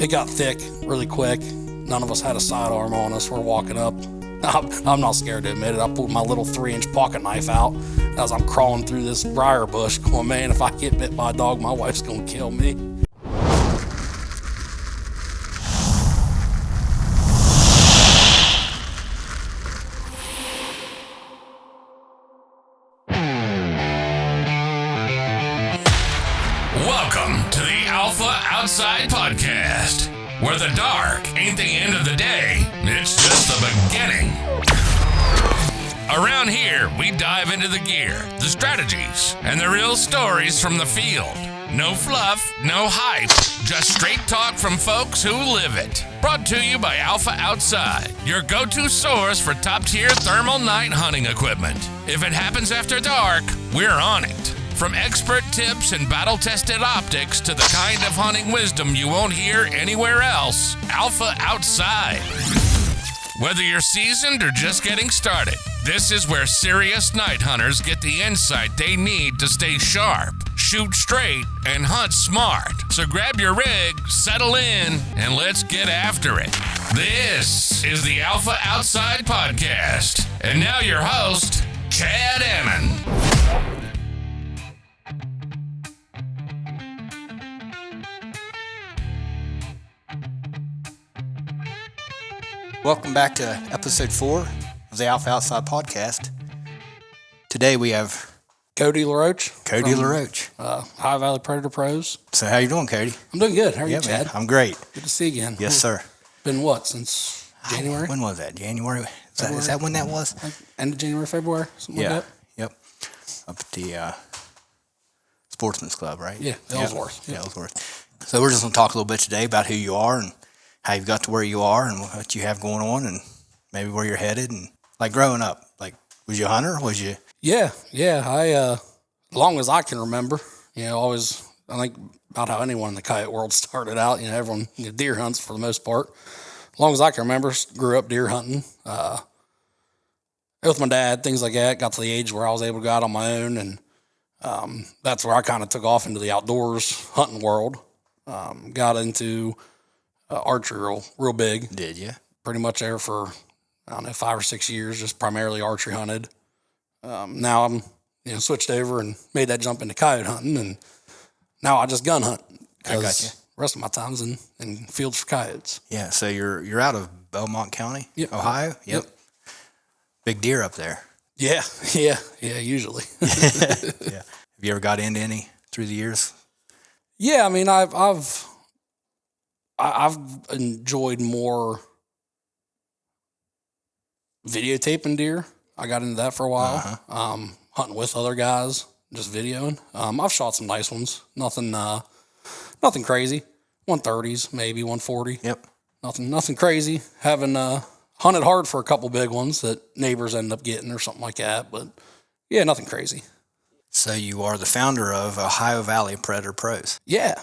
It got thick really quick. None of us had a sidearm on us. We're walking up. I'm not scared to admit it. I pulled my little 3-inch pocket knife out as I'm crawling through this briar bush going, man, if I get bit by a dog, my wife's going to kill me. Welcome to the Alpha Outside Podcast, where the dark ain't the end of the day, it's just the beginning. Around here, we dive into the gear, the strategies, and the real stories from the field. No fluff, no hype, just straight talk from folks who live it. Brought to you by Alpha Outside, your go-to source for top-tier thermal night hunting equipment. If it happens after dark, we're on it. From expert tips and battle-tested optics to the kind of hunting wisdom you won't hear anywhere else, Alpha Outside. Whether you're seasoned or just getting started, this is where serious night hunters get the insight they need to stay sharp, shoot straight, and hunt smart. So grab your rig, settle in, and let's get after it. This is the Alpha Outside Podcast. And now your host, Chad Annon. Welcome back to episode 4 of the Alpha Outside Podcast. Today we have Cody LaRoche. Cody LaRoche. High Valley Predator Pros. So how you doing, Cody? I'm doing good. How are you, Chad? Man, I'm great. Good to see you again. Yes, sir. Been what, since January? When was that? January? Is that when that was? Like end of January, February? Something like that? Yep. Up at the Sportsman's Club, right? Yeah, Ellsworth. Yeah, Ellsworth. So we're just going to talk a little bit today about who you are and how you've got to where you are and what you have going on and maybe where you're headed. And like growing up, like, was you a hunter? Was you? Yeah. I, as long as I can remember, always, I think about how anyone in the coyote world started out, everyone deer hunts for the most part. As long as I can remember, grew up deer hunting, with my dad, things like that. Got to the age where I was able to go out on my own. And, that's where I kind of took off into the outdoors hunting world. Got into archery real big. Did you? Pretty much there for, 5 or 6 years, just primarily archery hunted. Now I'm, switched over and made that jump into coyote hunting, and now I just gun hunt. I got you. The rest of my time's in fields for coyotes. Yeah, so you're out of Belmont County, Yep. Ohio? Yep. Big deer up there. Yeah, usually. Yeah. Have you ever got into any through the years? Yeah, I mean, I've enjoyed more videotaping deer. I got into that for a while. Hunting with other guys, just videoing. I've shot some nice ones. Nothing crazy. 130s, maybe 140. Yep. Nothing crazy. Haven't hunted hard for a couple big ones that neighbors end up getting or something like that. But yeah, nothing crazy. So you are the founder of Ohio Valley Predator Pros. Yeah,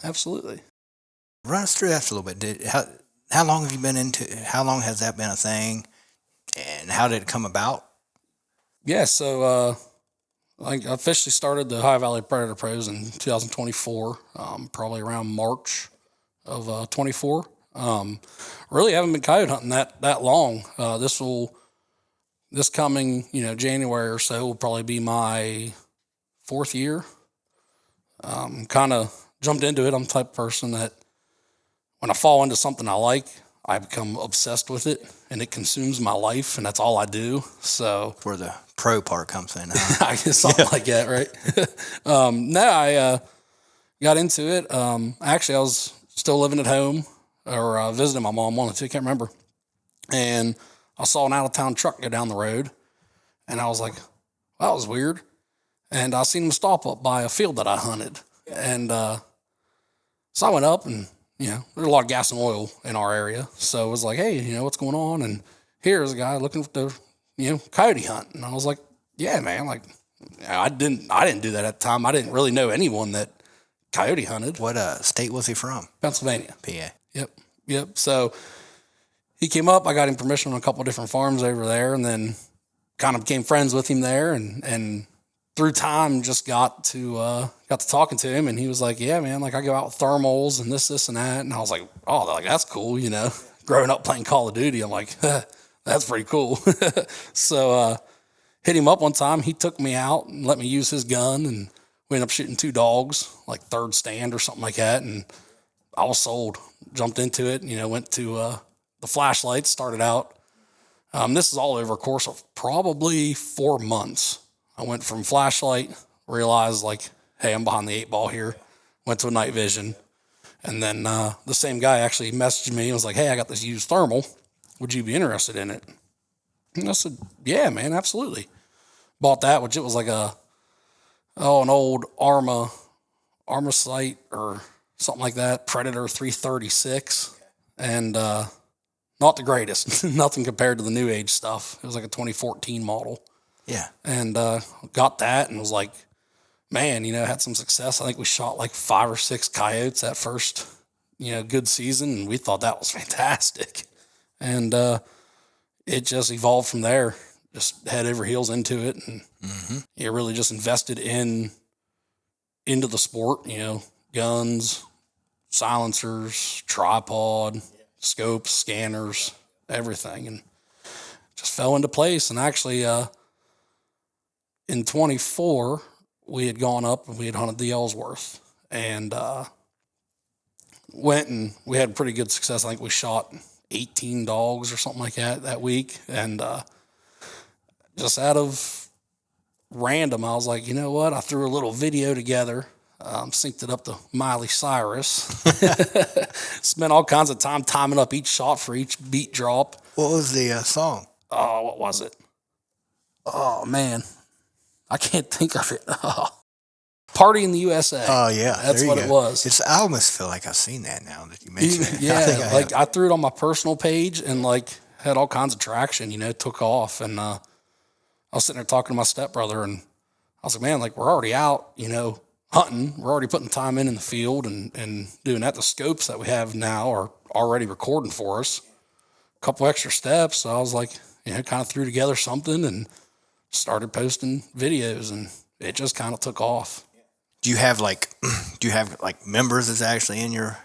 absolutely. Run us through that a little bit. How long have you been how long has that been a thing, and how did it come about? Yeah, so I officially started the Ohio Valley Predator Pros in 2024, probably around March of 24. Really haven't been coyote hunting that long. This coming, January or so will probably be my 4th year. Kind of jumped into it. I'm the type of person that when I fall into something I like, I become obsessed with it, and it consumes my life, and that's all I do. So where the pro part comes in, huh? I guess something like that, right? I got into it. Actually, I was still living at home or visiting my mom, one of the two, I can't remember. And I saw an out-of-town truck go down the road, and I was like, well, that was weird. And I seen him stop up by a field that I hunted. And so I went up, and, there's a lot of gas and oil in our area. So it was like, hey, what's going on? And here's a guy looking for the, coyote hunt. And I was like, yeah, man, like, I didn't do that at the time. I didn't really know anyone that coyote hunted. What state was he from? Pennsylvania. PA. Yep. So he came up. I got him permission on a couple of different farms over there, and then kind of became friends with him there and through time, just got to talking to him, and he was like, "Yeah, man, like I go out with thermals and this and that," and I was like, "Oh, like that's cool," you know. Growing up playing Call of Duty, I'm like, that's pretty cool. So hit him up one time. He took me out and let me use his gun, and we ended up shooting 2 dogs, like third stand or something like that, and I was sold. Jumped into it, you know, went to the flashlights, started out. This is all over a course of probably 4 months. I went from flashlight, realized like, hey, I'm behind the 8 ball here. Went to a night vision. And then the same guy actually messaged me and was like, hey, I got this used thermal. Would you be interested in it? And I said, yeah, man, absolutely. Bought that, which it was like an old Arma sight or something like that, Predator 336. And not the greatest, nothing compared to the new age stuff. It was like a 2014 model. Yeah. And got that and was like, man, you know, had some success. I think we shot like 5 or 6 coyotes that first, you know, good season. And we thought that was fantastic. And it just evolved from there, just head over heels into it. And it really just invested into the sport, you know, guns, silencers, tripod, scopes, scanners, everything. And just fell into place. And actually, in 24, we had gone up and we had hunted the Ellsworth and went and we had pretty good success. I think we shot 18 dogs or something like that week. And just out of random, I was like, you know what? I threw a little video together, synced it up to Miley Cyrus, spent all kinds of time timing up each shot for each beat drop. What was the song? Oh, what was it? Oh, man. I can't think of it. Party in the USA. Oh, yeah. That's what it was. I almost feel like I've seen that now that you mention it. Yeah, I threw it on my personal page and like had all kinds of traction, you know, took off. And I was sitting there talking to my stepbrother and I was like, man, like we're already out, you know, hunting. We're already putting time in the field and doing that. The scopes that we have now are already recording for us. A couple extra steps. So I was like, you know, kind of threw together something and started posting videos and it just kind of took off. Do you have like members that's actually in your,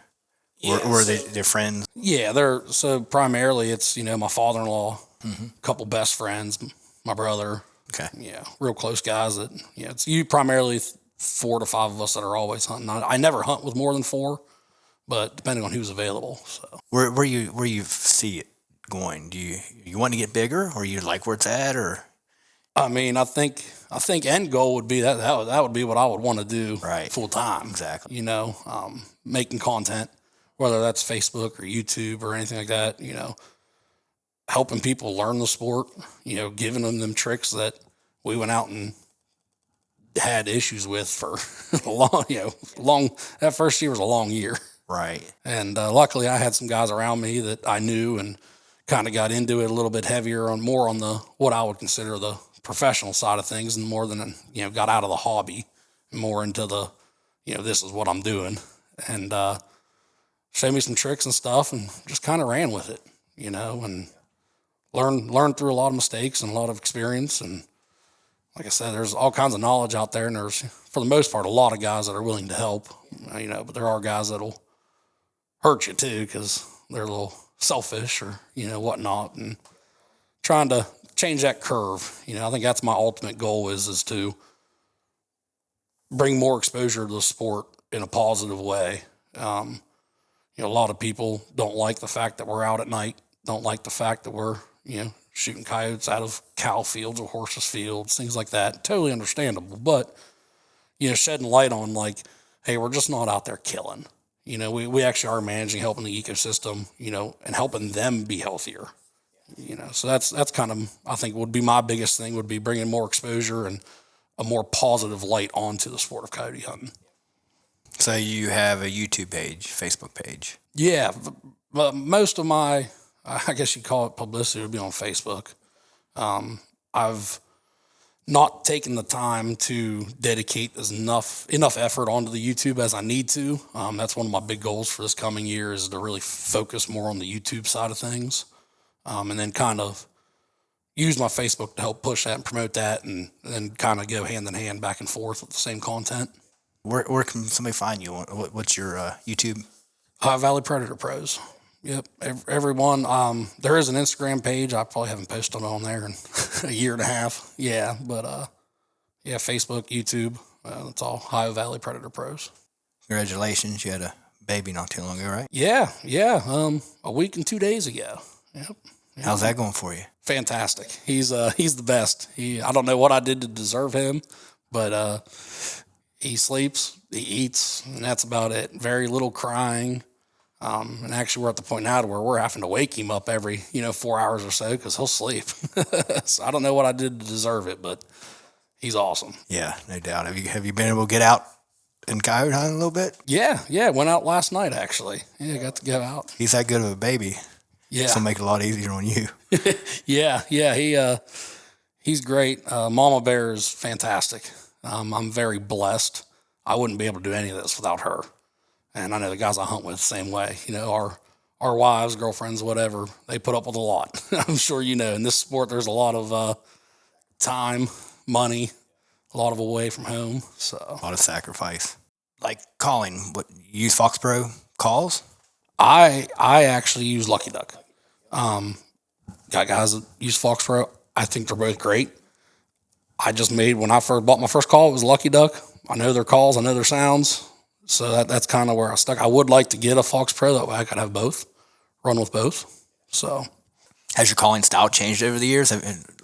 or are they friends? Yeah, so primarily it's, you know, my father-in-law, a couple best friends, my brother. Okay. Yeah, real close guys that, yeah, it's you primarily 4 to 5 of us that are always hunting. I never hunt with more than 4, but depending on who's available. So Where you see it going? Do you want to get bigger or you like where it's at or? I mean, I think end goal would be that would be what I would want to do full time. Exactly. You know, making content, whether that's Facebook or YouTube or anything like that, you know, helping people learn the sport, you know, giving them tricks that we went out and had issues with for that first year was a long year. Right. And luckily I had some guys around me that I knew and kind of got into it a little bit heavier more on the, what I would consider the professional side of things and more than, you know, got out of the hobby and more into the, you know, this is what I'm doing and showed me some tricks and stuff and just kind of ran with it, you know, and learned through a lot of mistakes and a lot of experience. And like I said, there's all kinds of knowledge out there and there's, for the most part, a lot of guys that are willing to help, you know, but there are guys that'll hurt you too because they're a little selfish or, you know, whatnot, and trying to change that curve. You know, I think that's my ultimate goal is to bring more exposure to the sport in a positive way. You know, a lot of people don't like the fact that we're out at night, don't like the fact that we're, you know, shooting coyotes out of cow fields or horses fields, things like that. Totally understandable. But, you know, shedding light on like, hey, we're just not out there killing. You know, we actually are managing, helping the ecosystem, you know, and helping them be healthier. You know, so that's kind of, I think would be my biggest thing would be bringing more exposure and a more positive light onto the sport of coyote hunting. So you have a YouTube page, Facebook page. Yeah. But most of my, I guess you'd call it publicity, would be on Facebook. I've not taken the time to dedicate enough effort onto the YouTube as I need to. That's one of my big goals for this coming year is to really focus more on the YouTube side of things. And then kind of use my Facebook to help push that and promote that, and then kind of go hand in hand back and forth with the same content. Where can somebody find you? What's your YouTube? Valley Predator Pros. Yep, everyone. There is an Instagram page. I probably haven't posted on there in a year and a half. Yeah, but yeah, Facebook, YouTube. That's all. Ohio Valley Predator Pros. Congratulations, you had a baby not too long ago, right? Yeah. A week and 2 days ago. Yep. How's that going for you? Fantastic. He's the best. I don't know what I did to deserve him, but he sleeps, he eats, and that's about it. Very little crying. And actually, we're at the point now to where we're having to wake him up every 4 hours or so because he'll sleep. So I don't know what I did to deserve it, but he's awesome. Yeah, no doubt. Have you been able to get out and coyote hunting a little bit? Yeah. Went out last night actually. Yeah, got to go out. He's that good of a baby. Yeah, so make it a lot easier on you. Yeah. He's great. Mama Bear is fantastic. I'm very blessed. I wouldn't be able to do any of this without her. And I know the guys I hunt with the same way. Our wives, girlfriends, whatever, they put up with a lot. I'm sure in this sport there's a lot of time, money, a lot of away from home. So a lot of sacrifice. Like calling, what you use Fox Pro calls? I actually use Lucky Duck. Got guys that use Fox Pro. I think they're both great. When I first bought my first call, it was Lucky Duck. I know their calls, I know their sounds. So that's kind of where I stuck. I would like to get a Fox Pro. That way I could have both, run with both. So, has your calling style changed over the years?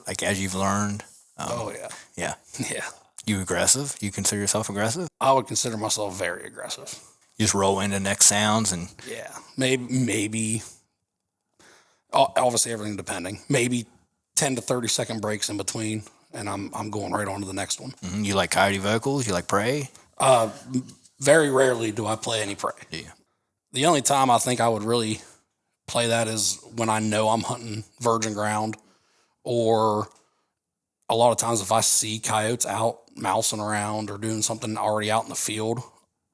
Like as you've learned? Oh yeah. Yeah. You aggressive? You consider yourself aggressive? I would consider myself very aggressive. You just roll into next sounds and. Yeah, maybe. Obviously, everything depending. Maybe 10 to 30 second breaks in between, and I'm going right on to the next one. Mm-hmm. You like coyote vocals? You like prey? Very rarely do I play any prey. Yeah. The only time I think I would really play that is when I know I'm hunting virgin ground, or a lot of times if I see coyotes out mousing around or doing something already out in the field,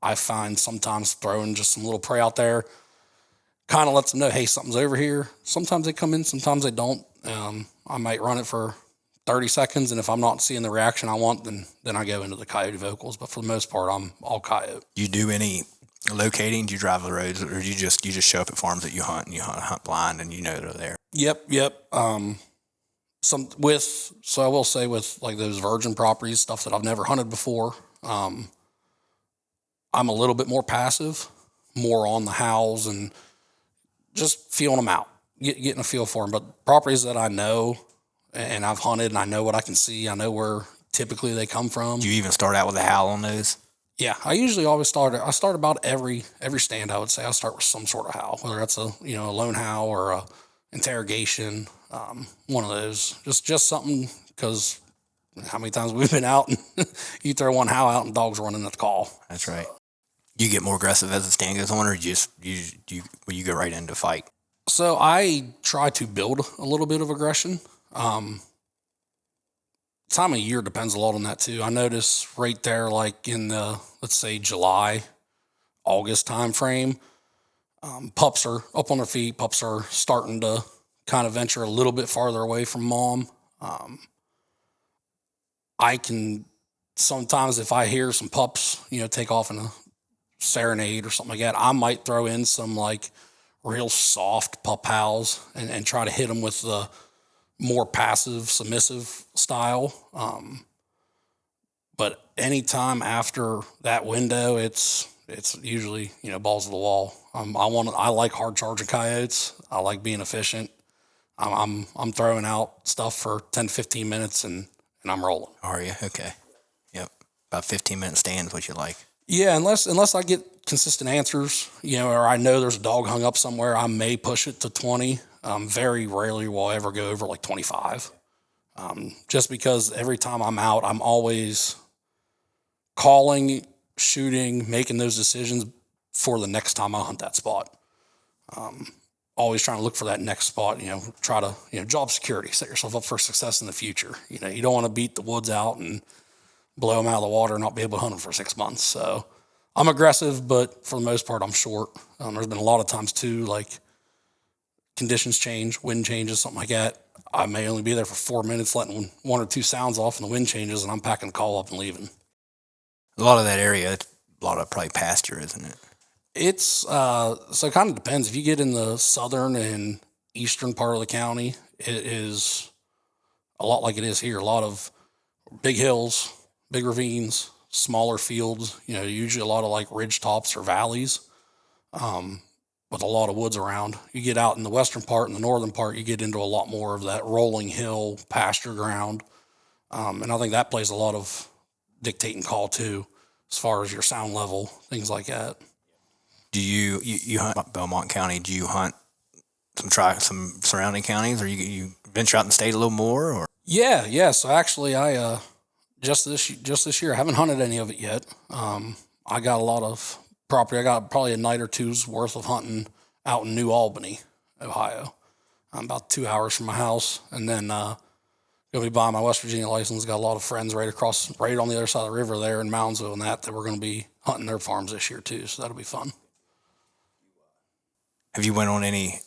I find sometimes throwing just some little prey out there kind of lets them know, hey, something's over here. Sometimes they come in, sometimes they don't. I might run it for 30 seconds, and if I'm not seeing the reaction I want, then I go into the coyote vocals. But for the most part, I'm all coyote. You do any locating? Do you drive the roads, or you just show up at farms that you hunt and you hunt blind and they're there? Yep. So I will say with like those virgin properties, stuff that I've never hunted before, I'm a little bit more passive, more on the howls and just feeling them out, getting a feel for them. But properties that I know and I've hunted and I know what I can see, I know where typically they come from. Do you even start out with a howl on those? Yeah, I usually always start about every stand. I would say I start with some sort of howl, whether that's a lone howl or a interrogation, one of those. Just something, because how many times we've been out and you throw one howl out and dogs running at the call. That's right. You get more aggressive as the stand goes on, or you go right into fight? So I try to build a little bit of aggression. Time of year depends a lot on that too. I notice right there, like in the, let's say July, August time frame, pups are up on their feet. Pups are starting to kind of venture a little bit farther away from mom. I can sometimes, if I hear some pups, take off in a serenade or something like that, I might throw in some like real soft pup howls and try to hit them with the more passive, submissive style. But anytime after that window, it's usually, balls to the wall. I like hard charging coyotes. I like being efficient. I'm throwing out stuff for 10, 15 minutes and I'm rolling. Are you? Okay. Yep. About 15-minute stand is what you like. Yeah, unless I get consistent answers, or I know there's a dog hung up somewhere, I may push it to 20. Very rarely will I ever go over like 25. Just because every time I'm out, I'm always calling, shooting, making those decisions for the next time I hunt that spot. Always trying to look for that next spot, try to, job security, set yourself up for success in the future. You don't want to beat the woods out and blow them out of the water and not be able to hunt them for 6 months. So I'm aggressive, but for the most part, I'm short. There's been a lot of times too, like conditions change, wind changes, something like that, I may only be there for 4 minutes, letting one or two sounds off, and the wind changes, and I'm packing the call up and leaving. A lot of that area, it's a lot of probably pasture, isn't it? It's so it kind of depends. If you get in the southern and eastern part of the county, it is a lot like it is here. A lot of big hills, big ravines, smaller fields. Usually a lot of like ridge tops or valleys, with a lot of woods around. You get out in the western part and the northern part, you get into a lot more of that rolling hill pasture ground, and I think that plays a lot of dictating call too, as far as your sound level, things like that. Do you hunt Belmont County? Do you hunt some surrounding counties, or you venture out in the state a little more? Or Yeah. So actually, I just this year I haven't hunted any of it yet. I got a lot of property. I got probably a night or two's worth of hunting out in New Albany, Ohio. I'm about 2 hours from my house, and then gonna be buying my West Virginia license. Got a lot of friends right on the other side of the river there in Moundsville, and that we're gonna be hunting their farms this year too. So that'll be fun. have you went on any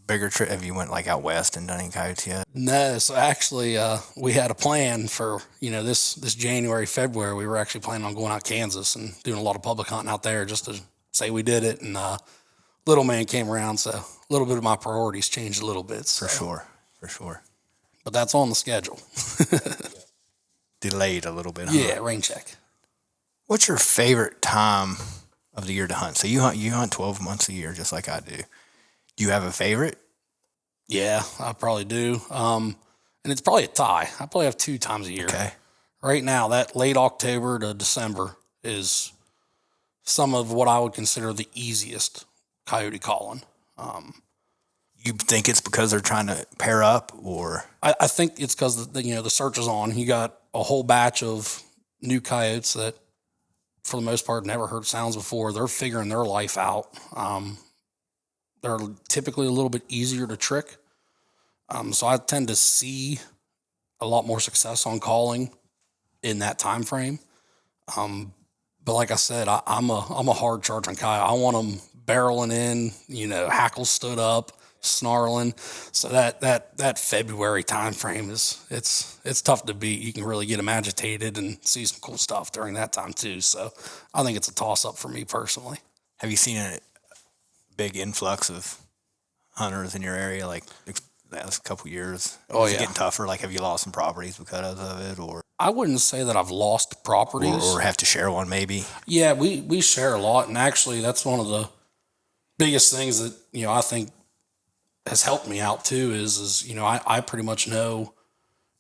bigger trip? Have you went like out west and done any coyotes yet? No, so actually, we had a plan for this January, February. We were actually planning on going out to Kansas and doing a lot of public hunting out there, just to say we did it. And little man came around, so a little bit of my priorities changed a little bit. So. For sure. But that's on the schedule. Delayed a little bit. Huh? Yeah, rain check. What's your favorite time of the year to hunt? So you hunt 12 months a year, just like I do. Do you have a favorite? Yeah, I probably do. And it's probably a tie. I probably have 2 times a year. Okay. Right now, that late October to December is some of what I would consider the easiest coyote calling. You think it's because they're trying to pair up, or? I think it's because the search is on. You got a whole batch of new coyotes that, for the most part, never heard sounds before. They're figuring their life out. They're typically a little bit easier to trick. So I tend to see a lot more success on calling in that time frame. But like I said, I'm a hard charging coyote. I want them barreling in, hackles stood up, snarling. So that February time frame it's tough to beat. You can really get them agitated and see some cool stuff during that time too. So I think it's a toss up for me personally. Have you seen a big influx of hunters in your area, like the last couple years? Oh, Is it yeah. getting tougher? Like, have you lost some properties because of it, or I wouldn't say that I've lost properties. or have to share one maybe? Yeah, we share a lot, and actually that's one of the biggest things that I think has helped me out too. Is I pretty much know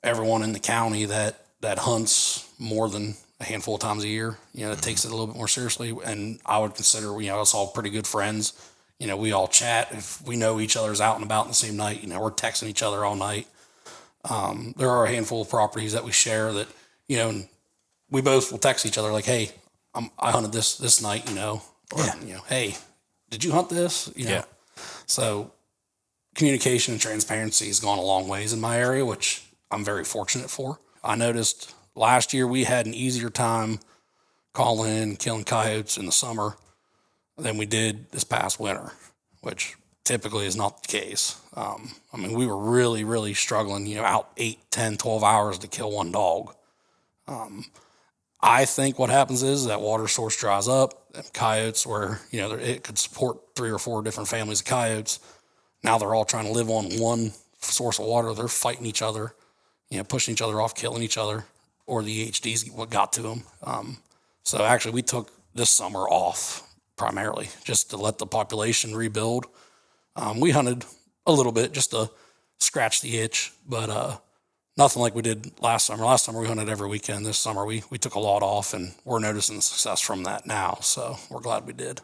everyone in the county that hunts more than a handful of times a year. It takes it a little bit more seriously, and I would consider us all pretty good friends. We all chat. If we know each other's out and about in the same night, we're texting each other all night. There are a handful of properties that we share that, and we both will text each other like, "Hey, I hunted this night," or, "Hey, did you hunt this?" Yeah. So communication and transparency has gone a long ways in my area, which I'm very fortunate for. I noticed last year we had an easier time calling in, killing coyotes in the summer than we did this past winter, which typically is not the case. We were really, really struggling, out 8, 10, 12 hours to kill one dog. I think what happens is that water source dries up, and coyotes where, it could support 3 or 4 different families of coyotes. Now they're all trying to live on one source of water. They're fighting each other, pushing each other off, killing each other, or the EHDs what got to them. So actually we took this summer off primarily just to let the population rebuild. We hunted a little bit just to scratch the itch, but nothing like we did last summer. Last summer we hunted every weekend. This summer we took a lot off, and we're noticing the success from that now. So we're glad we did.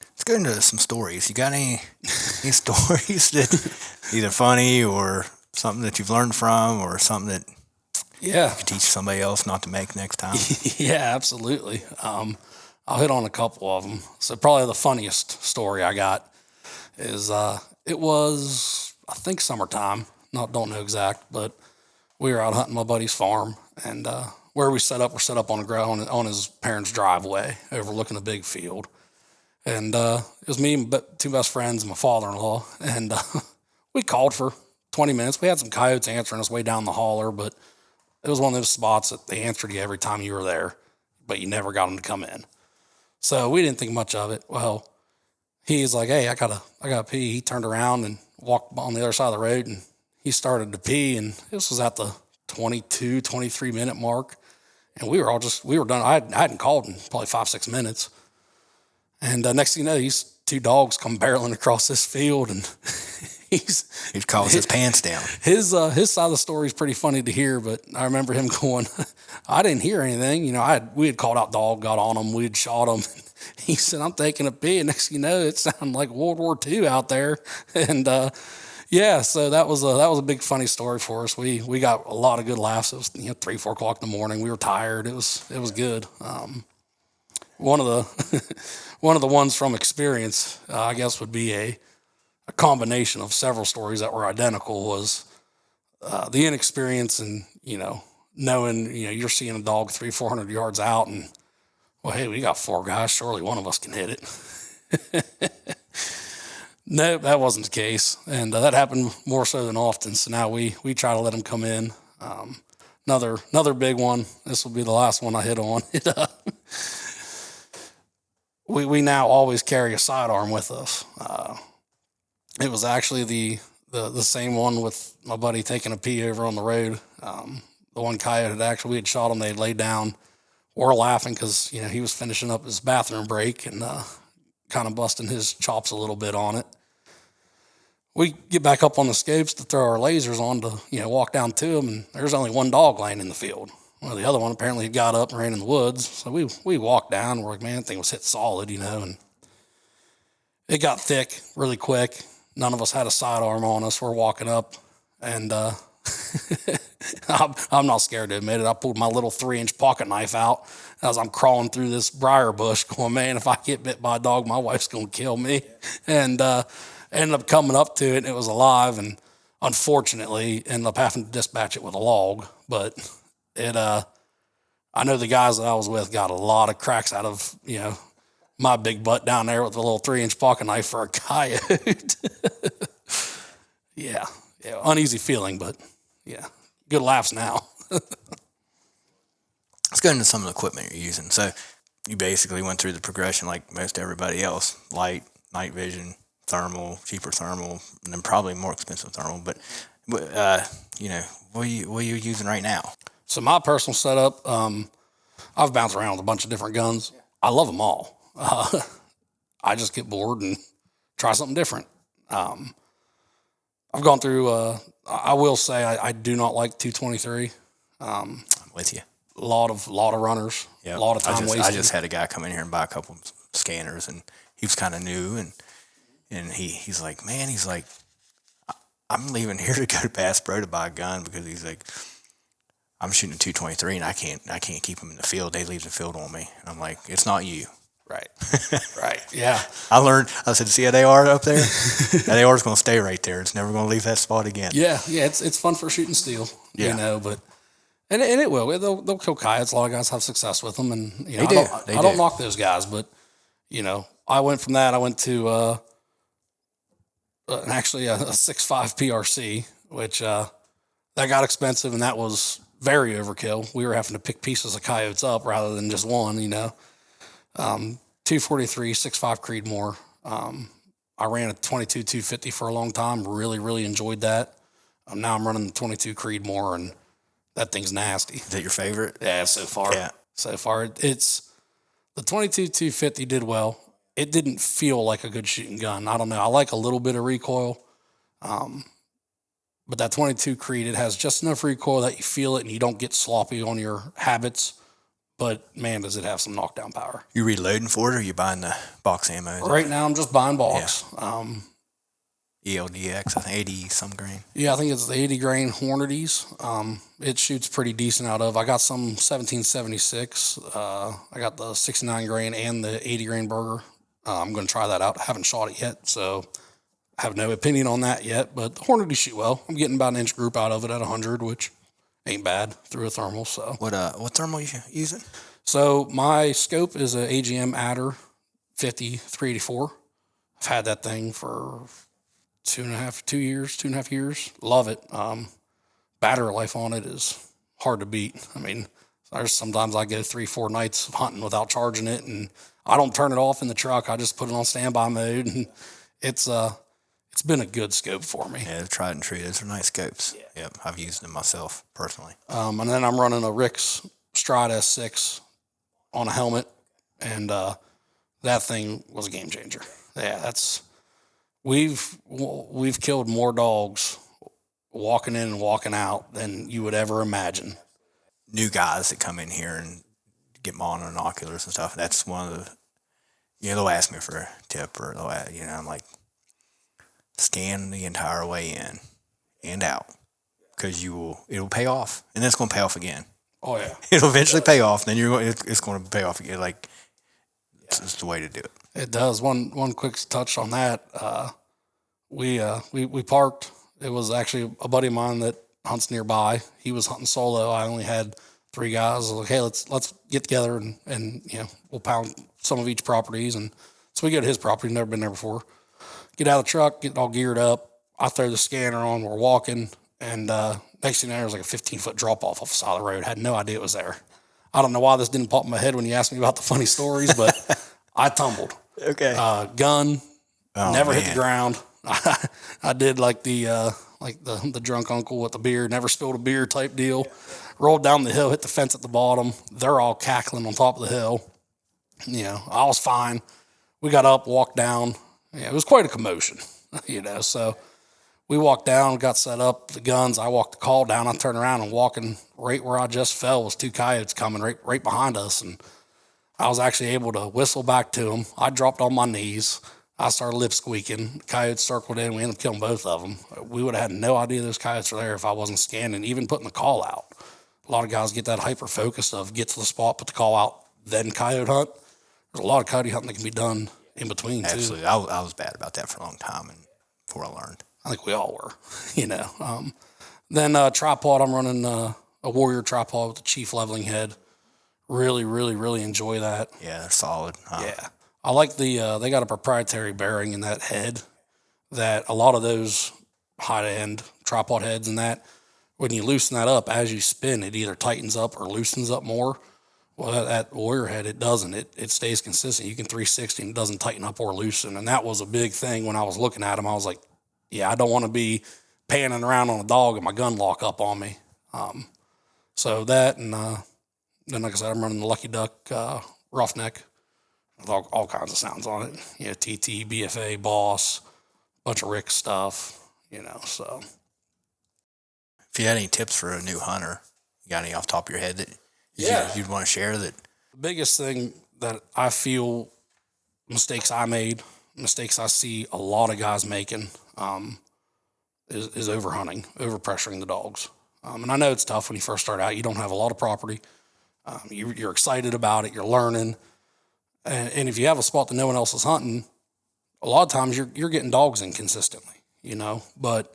Let's go into some stories. You got any stories that either funny or something that you've learned from, or something that you could teach somebody else not to make next time? Yeah, absolutely. I'll hit on a couple of them. So probably the funniest story I got is it was, I think, summertime. Don't know exact, but we were out hunting my buddy's farm, and where we're set up on the ground on his parents' driveway overlooking a big field. And it was me and two best friends and my father-in-law. And we called for 20 minutes. We had some coyotes answering us way down the holler, but it was one of those spots that they answered you every time you were there, but you never got them to come in. So we didn't think much of it. Well, he's like, hey, I gotta pee. He turned around and walked on the other side of the road, and he started to pee. And this was at the 22, 23 minute mark. And we were done. I hadn't called in probably 5-6 minutes. And next thing you know, these two dogs come barreling across this field, and he's calls his pants down. His side of the story is pretty funny to hear, but I remember him going, I didn't hear anything. You know, we had called out dog, got on him, we had shot him. He said, I'm taking a pee. And next thing you know, it sounded like World War II out there. And yeah, so that was a big funny story for us. We got a lot of good laughs. It was 3-4 o'clock in the morning. We were tired. It was good. One of the ones from experience, I guess, would be a combination of several stories that were identical. Was the inexperience and knowing you're seeing a dog 300-400 yards out, and well, hey, we got 4 guys. Surely one of us can hit it. No, that wasn't the case, and that happened more so than often. So now we try to let them come in. Another big one. This will be the last one I hit on. We now always carry a sidearm with us. It was actually the same one with my buddy taking a pee over on the road. The one coyote we had shot him. They laid down. We're laughing because he was finishing up his bathroom break and kind of busting his chops a little bit on it. We get back up on the scopes to throw our lasers on to walk down to him, and there's only one dog laying in the field. Well, the other one apparently had got up and ran in the woods. So we walked down. We're like, man, that thing was hit solid, and it got thick really quick. None of us had a sidearm on us. We're walking up, and I'm not scared to admit it. I pulled my little 3-inch pocket knife out as I'm crawling through this briar bush going, man, if I get bit by a dog, my wife's going to kill me. And ended up coming up to it, and it was alive, and unfortunately ended up having to dispatch it with a log. But I know the guys that I was with got a lot of cracks out of, my big butt down there with a little 3-inch pocket knife for a coyote. Yeah, uneasy feeling, but yeah, good laughs now. Let's go into some of the equipment you're using. So you basically went through the progression like most everybody else: light, night vision, thermal, cheaper thermal, and then probably more expensive thermal. But what are you using right now? So my personal setup, I've bounced around with a bunch of different guns. I love them all. I just get bored and try something different. I've gone through, I will say I do not like 223. I'm with you. A lot of runners, a lot of time wasted. I just had a guy come in here and buy a couple scanners, and he was kind of new, and he's like, man, I'm leaving here to go to Bass Pro to buy a gun because he's like, I'm shooting a 223 and I can't keep them in the field. They leave the field on me. And I'm like, it's not you. Right. Right. Yeah. I said, see how they are up there? That AR is going to stay right there. It's never going to leave that spot again. Yeah. Yeah. It's fun for shooting steel, but, and it will, they'll kill coyotes. A lot of guys have success with them, and, I don't knock those guys, but, I went from that. I went to, actually a 6.5 PRC, which, that got expensive, and that was very overkill. We were having to pick pieces of coyotes up rather than just one, 243, 6.5 Creedmoor. I ran a 22 250 for a long time. Really, really enjoyed that. Now I'm running the 22 Creedmoor, and that thing's nasty. Is that your favorite? Yeah, so far. Yeah. So far, it's the 22 250 did well. It didn't feel like a good shooting gun. I don't know. I like a little bit of recoil. But that 22 Creed, it has just enough recoil that you feel it and you don't get sloppy on your habits. But, man, does it have some knockdown power. You reloading for it, or are you buying the box ammo? Right now, I'm just buying box. Yeah. ELDX, I think 80 some grain. Yeah, I think it's the 80 grain Hornadies. It shoots pretty decent out of. I got some 1776. I got the 69 grain and the 80 grain Burger. I'm going to try that out. I haven't shot it yet, so I have no opinion on that yet. But the Hornady shoot well. I'm getting about an inch group out of it at 100, which ain't bad through a thermal. So what thermal you using? So my scope is a AGM Adder 50 384. I've had that thing for 2.5 years. Love it. Battery life on it is hard to beat. I mean, there's sometimes I go 3-4 nights hunting without charging it, and I don't turn it off in the truck. I just put it on standby mode, and it's been a good scope for me. Yeah, tried and true. Those are nice scopes. Yeah. Yep, I've used them myself personally. And then I'm running a Rick's Stride S6 on a helmet, and that thing was a game changer. Yeah, we've killed more dogs walking in and walking out than you would ever imagine. New guys that come in here and get monoculars and stuff. That's one of the, they'll ask me for a tip, or I'm like, scan the entire way in and out, because it'll pay off, and then it's going to pay off again. Oh yeah, it'll eventually pay off. Then it's going to pay off again. Like, it's just the way to do it. It does. One quick touch on that. We parked. It was actually a buddy of mine that hunts nearby. He was hunting solo. I only had 3 guys. I was like, hey, let's get together and we'll pound some of each properties. And so we go to his property. Never been there before. Get out of the truck, get all geared up. I throw the scanner on. We're walking, and next thing you know, there was like a 15-foot drop off the side of the road. Had no idea it was there. I don't know why this didn't pop in my head when you asked me about the funny stories, but I tumbled. Okay. Gun, never man. hit the ground. I did like the drunk uncle with the beer, never spilled a beer type deal. Rolled down the hill, hit the fence at the bottom. They're all cackling on top of the hill. I was fine. We got up, walked down. Yeah, it was quite a commotion, so we walked down, got set up, the guns. I walked the call down. I turned around, and walking right where I just fell was 2 coyotes coming right behind us. And I was actually able to whistle back to them. I dropped on my knees. I started lip squeaking. The coyotes circled in. We ended up killing both of them. We would have had no idea those coyotes were there if I wasn't scanning, even putting the call out. A lot of guys get that hyper focus of get to the spot, put the call out, then coyote hunt. There's a lot of coyote hunting that can be done in between, too. Absolutely. I was bad about that for a long time, and before I learned. I think we all were, Then tripod, I'm running a Warrior tripod with the Chief leveling head. Really, really, really enjoy that. Yeah, they're solid. Yeah. I like they got a proprietary bearing in that head that a lot of those high-end tripod heads and that, when you loosen that up, as you spin, it either tightens up or loosens up more. Well, that Warrior head, it doesn't. It stays consistent. You can 360 and it doesn't tighten up or loosen. And that was a big thing when I was looking at them. I was like, yeah, I don't want to be panning around on a dog and my gun lock up on me. So that, and then, like I said, I'm running the Lucky Duck Roughneck with all kinds of sounds on it. TT, BFA, Boss, bunch of Rick stuff, so. If you had any tips for a new hunter, you got any off the top of your head that you'd want to share? That the biggest thing that I feel mistakes I made, mistakes I see a lot of guys making, is overhunting, overpressuring the dogs. And I know it's tough when you first start out. You don't have a lot of property. You're excited about it. You're learning. And if you have a spot that no one else is hunting, a lot of times you're getting dogs in consistently, But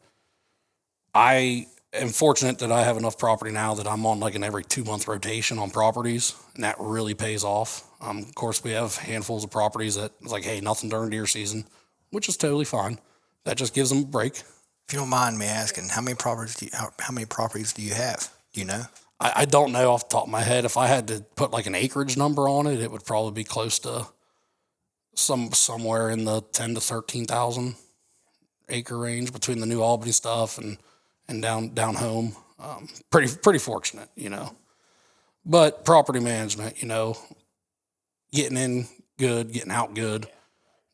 I am fortunate that I have enough property now that I'm on like an every 2-month rotation on properties, and that really pays off. Of course, we have handfuls of properties that it's like, hey, nothing during deer season, which is totally fine. That just gives them a break. If you don't mind me asking, how many properties do you have? Do you know? I don't know off the top of my head. If I had to put like an acreage number on it, it would probably be close to somewhere in the 10 to 13,000 acre range between the New Albany stuff and down home. Pretty fortunate, But property management, getting in good, getting out good,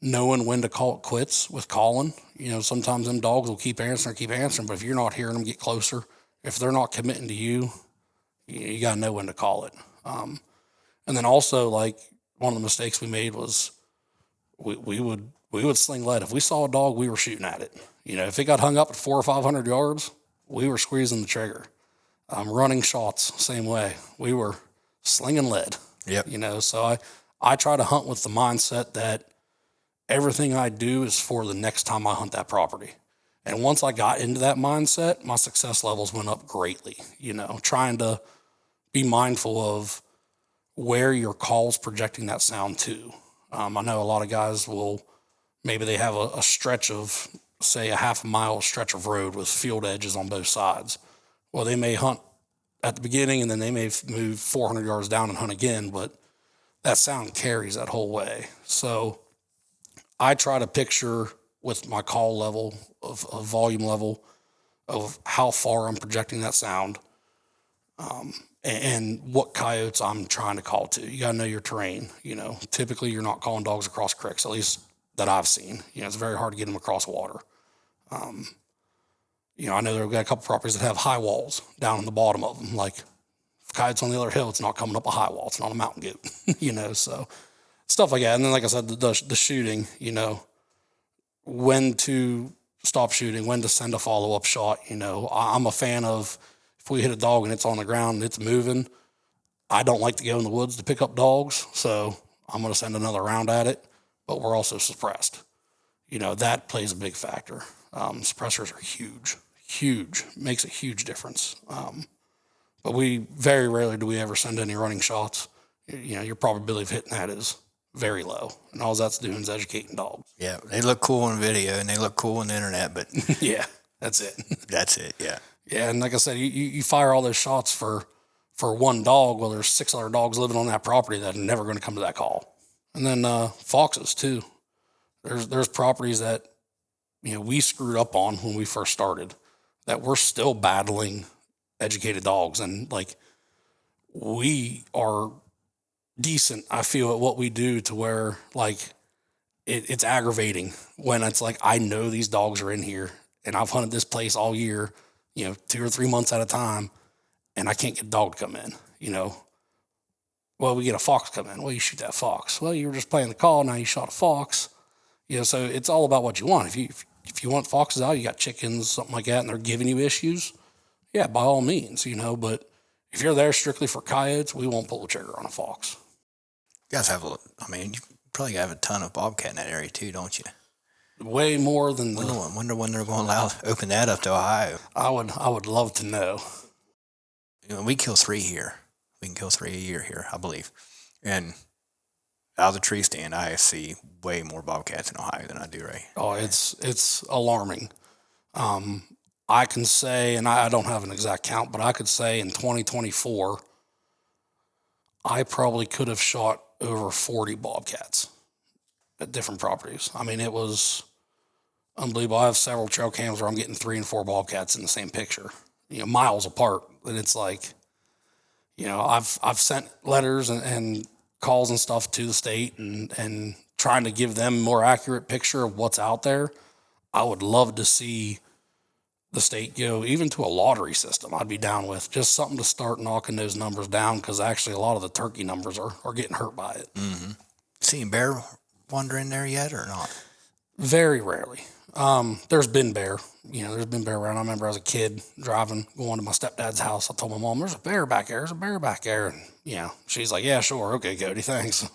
knowing when to call it quits with calling. Sometimes them dogs will keep answering, but if you're not hearing them get closer, if they're not committing to you, you got to know when to call it. And then also, like, one of the mistakes we made was we would sling lead. If we saw a dog, we were shooting at it. If it got hung up at 400 or 500 yards, we were squeezing the trigger. Running shots, same way. We were slinging lead. Yep. So I try to hunt with the mindset that everything I do is for the next time I hunt that property. And once I got into that mindset, my success levels went up greatly. Trying to be mindful of where your call's projecting that sound to. I know a lot of guys maybe they have a stretch of, say, a half a mile stretch of road with field edges on both sides. Well, they may hunt at the beginning and then they may move 400 yards down and hunt again, but that sound carries that whole way. So I try to picture with my call level of volume level of how far I'm projecting that sound, and what coyotes I'm trying to call to. You got to know your terrain. Typically you're not calling dogs across creeks, at least that I've seen. It's very hard to get them across water. I know they've got a couple properties that have high walls down in the bottom of them. Like, if coyotes on the other hill, it's not coming up a high wall. It's not a mountain goat, so stuff like that. And then, like I said, the shooting, when to stop shooting, when to send a follow-up shot. I'm a fan of, if we hit a dog and it's on the ground and it's moving, I don't like to go in the woods to pick up dogs, so I'm going to send another round at it, but we're also suppressed. That plays a big factor. Suppressors are huge, makes a huge difference. But we very rarely do we ever send any running shots. Your probability of hitting that is very low, and all that's doing is educating dogs. Yeah, they look cool on video and they look cool on the internet, but yeah, that's it. That's it. Yeah. Yeah, and like I said, you fire all those shots for one dog. Well, there's 6 other dogs living on that property that are never going to come to that call. And then foxes too. There's properties that we screwed up on when we first started that we're still battling educated dogs, and like, we are decent, I feel, at what we do, to where like it's aggravating when it's like, I know these dogs are in here and I've hunted this place all year, 2 or 3 months at a time, and I can't get a dog to come in. Well, we get a fox come in. Well, you shoot that fox. Well, you were just playing the call, now you shot a fox. So it's all about what you want. If you want foxes out, you got chickens, something like that, and they're giving you issues, yeah, by all means, but if you're there strictly for coyotes, we won't pull the trigger on a fox. You guys you probably have a ton of bobcat in that area too, don't you? Way more than wonder when they're going to open that up to Ohio. I would love to know. We kill 3 here. We can kill 3 a year here, I believe. And out of the tree stand, I see way more bobcats in Ohio than I do right. Oh, it's alarming. I can say, and I don't have an exact count, but I could say in 2024, I probably could have shot over 40 bobcats at different properties. It was unbelievable. I have several trail cams where I'm getting 3 and 4 bobcats in the same picture, miles apart. And it's like, I've sent letters and calls and stuff to the state and trying to give them a more accurate picture of what's out there. I would love to see the state go even to a lottery system. I'd be down with just something to start knocking those numbers down, because actually a lot of the turkey numbers are getting hurt by it. Mm-hmm. Seen bear wander in there yet or not? Very rarely. There's been bear. There's been bear around. I remember as a kid driving, going to my stepdad's house. I told my mom, there's a bear back there. And, she's like, yeah, sure. Okay, Cody, thanks.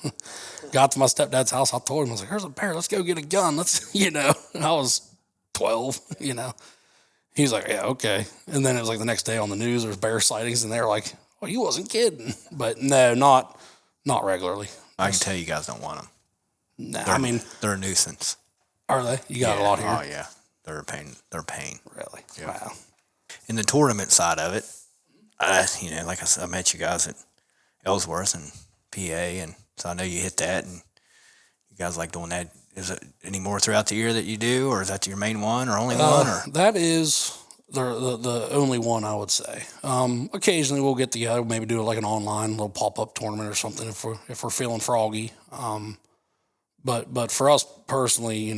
Got to my stepdad's house. I told him, I was like, there's a bear. Let's go get a gun. And I was 12, He's like, yeah, okay. And then it was like the next day on the news, there's bear sightings, and they're like, well, you wasn't kidding. But no, not regularly. I can tell you guys don't want them. Nah, they're a nuisance. Are they? You got a lot here? Oh, yeah. They're a pain. Really? Yeah. Wow. In the tournament side of it, like I said, I met you guys at Ellsworth and PA, and so I know you hit that, and you guys like doing that. Is it any more throughout the year that you do, or is that your main one or only one? Or? That is the only one, I would say. Occasionally we'll get together, maybe do like an online little pop-up tournament or something if we're feeling froggy. But for us personally,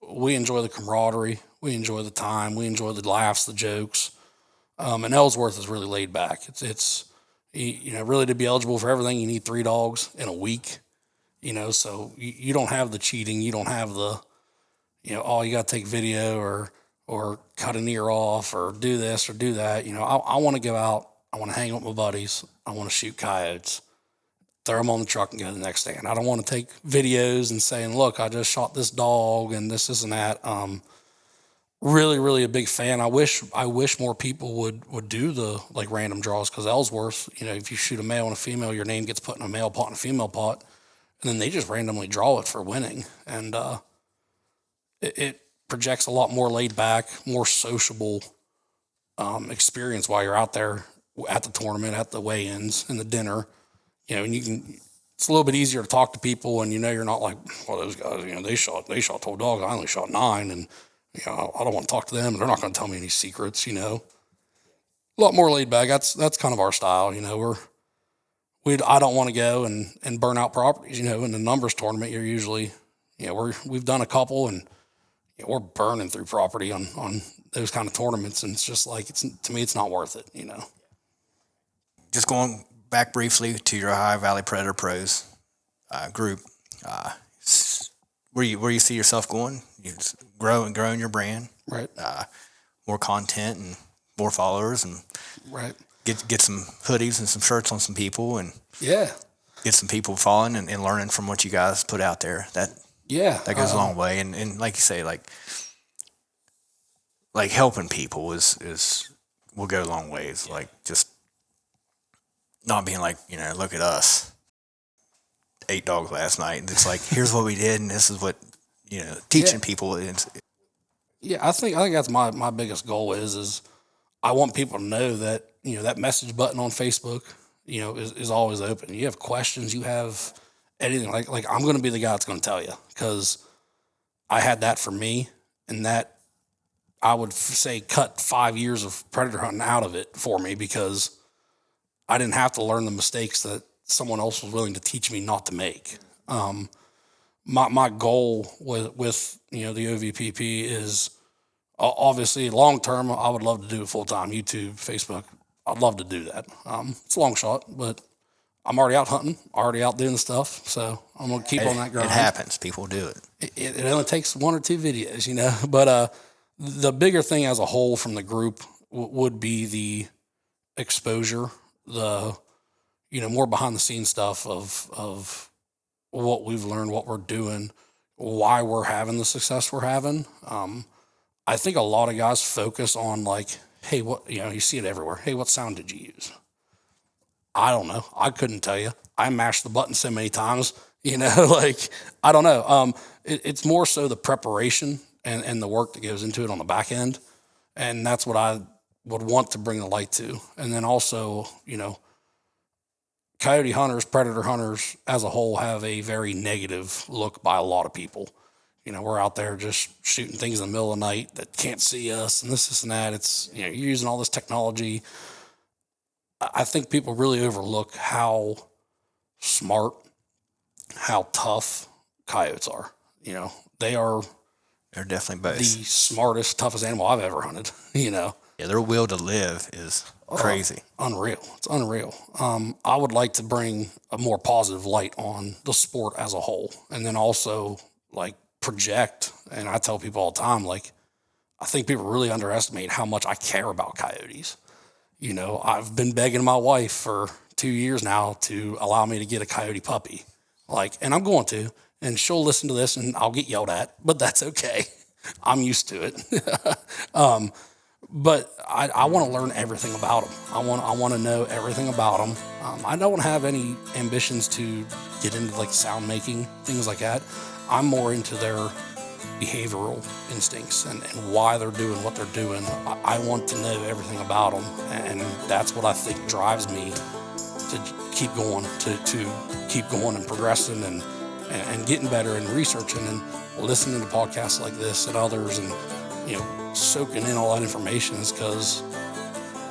we enjoy the camaraderie, we enjoy the time, we enjoy the laughs, the jokes. And Ellsworth is really laid back. It's really, to be eligible for everything, you need 3 dogs in a week. So you don't have the cheating, you don't have the, you got to take video or cut an ear off or do this or do that. I want to go out, I want to hang with my buddies, I want to shoot coyotes, throw them on the truck and go to the next stand. I don't want to take videos and saying, look, I just shot this dog and this and that. Really, really a big fan. I wish more people would do the like random draws, because Ellsworth, if you shoot a male and a female, your name gets put in a male pot and a female pot. and then they just randomly draw it for winning. And it projects a lot more laid back, more sociable experience while you're out there at the tournament, at the weigh-ins, and the dinner. And it's a little bit easier to talk to people, and you're not like, well, those guys, they shot 12 dogs, I only shot 9, and I don't want to talk to them, and they're not going to tell me any secrets. A lot more laid back. That's kind of our style. I don't want to go and burn out properties. In the numbers tournament, you're usually, we've done a couple, and we're burning through property on those kind of tournaments, and it's just like, to me, it's not worth it. Just going back briefly to your Ohio Valley Predator Pros group, where you see yourself going, growing your brand, right? More content and more followers, and right. Get some hoodies and some shirts on some people, and get some people following and learning from what you guys put out there. That goes a long way, and like you say, like helping people is will go a long ways. Like just not being like, look at us, 8 dogs last night, and it's like, here's what we did, and this is what, teaching people is. Yeah, I think that's my biggest goal is I want people to know that, that message button on Facebook, is always open. You have questions, you have anything, like I'm going to be the guy that's going to tell you, because I had that for me, and that I would say cut 5 years of predator hunting out of it for me, because I didn't have to learn the mistakes that someone else was willing to teach me not to make. My goal with the OVPP is obviously long term. I would love to do it full time, YouTube, Facebook. I'd love to do that. It's a long shot, but I'm already out hunting, already out doing stuff. So I'm gonna keep on that grind. It happens. People do it. It only takes 1 or 2 videos, But the bigger thing as a whole from the group would be the exposure, the more behind the scenes stuff of what we've learned, what we're doing, why we're having the success we're having. I think a lot of guys focus on like, hey, what, you see it everywhere. Hey, what sound did you use? I don't know. I couldn't tell you. I mashed the button so many times, I don't know. It's more so the preparation and the work that goes into it on the back end. And that's what I would want to bring the light to. And then also, coyote hunters, predator hunters as a whole have a very negative look by a lot of people. We're out there just shooting things in the middle of the night that can't see us, and this and that. It's, you're using all this technology. I think people really overlook how smart, how tough coyotes are. They're definitely both the smartest, toughest animal I've ever hunted. Yeah, their will to live is crazy. Unreal. It's unreal. I would like to bring a more positive light on the sport as a whole, and then also project. And I tell people all the time, I think people really underestimate how much I care about coyotes. I've been begging my wife for 2 years now to allow me to get a coyote puppy, and I'm going to, and she'll listen to this and I'll get yelled at, but that's okay. I'm used to it. But I want to learn everything about them. I want to know everything about them. I don't have any ambitions to get into sound making, things like that. I'm more into their behavioral instincts and why they're doing what they're doing. I want to know everything about them, and that's what I think drives me to keep going, to keep going and progressing and getting better and researching and listening to podcasts like this and others, and soaking in all that information is because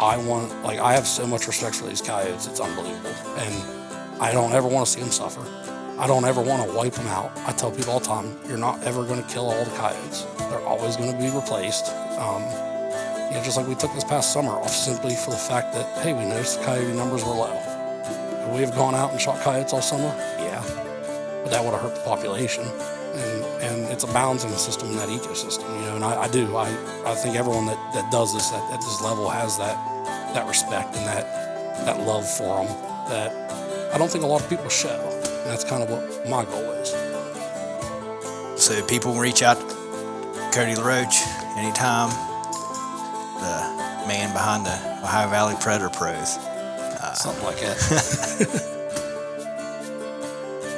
I have so much respect for these coyotes. It's unbelievable. And I don't ever want to see them suffer. I don't ever want to wipe them out. I tell people all the time, you're not ever going to kill all the coyotes. They're always going to be replaced. Just like we took this past summer off simply for the fact that, hey, we noticed the coyote numbers were low. Could we have gone out and shot coyotes all summer? Yeah. But that would have hurt the population. And it's a balancing system in that ecosystem, and I think everyone that does this at this level has that respect and that love for them that I don't think a lot of people show. And that's kind of what my goal is. So people can reach out to Cody LaRoche anytime, the man behind the Ohio Valley Predator Pros. Something like that.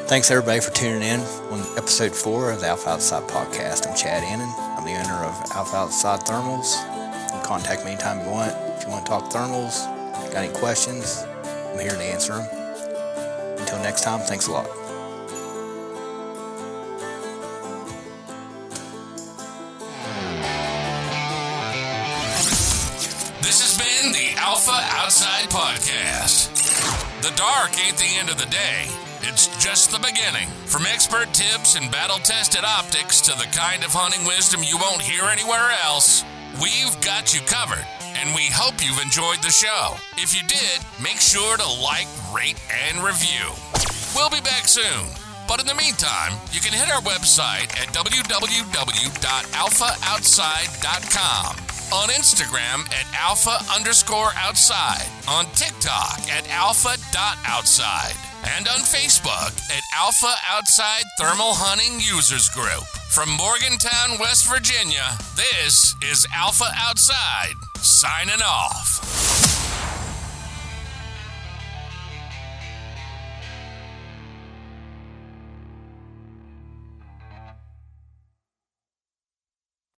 Thanks everybody for tuning in on episode 4 of the Alpha Outside podcast. I'm Chad Annon. I'm the owner of Alpha Outside Thermals. You can contact me anytime you want. If you want to talk thermals, got any questions, I'm here to answer them. Until next time, thanks a lot. This has been the Alpha Outside Podcast. The dark ain't the end of the day. It's just the beginning. From expert tips and battle-tested optics to the kind of hunting wisdom you won't hear anywhere else, we've got you covered, and we hope you've enjoyed the show. If you did, make sure to like, rate, and review. We'll be back soon. But in the meantime, you can hit our website at www.alphaoutside.com. On Instagram at alpha_outside, on TikTok at alpha.outside, and on Facebook at Alpha Outside Thermal Hunting Users Group. From Morgantown, West Virginia, this is Alpha Outside, signing off.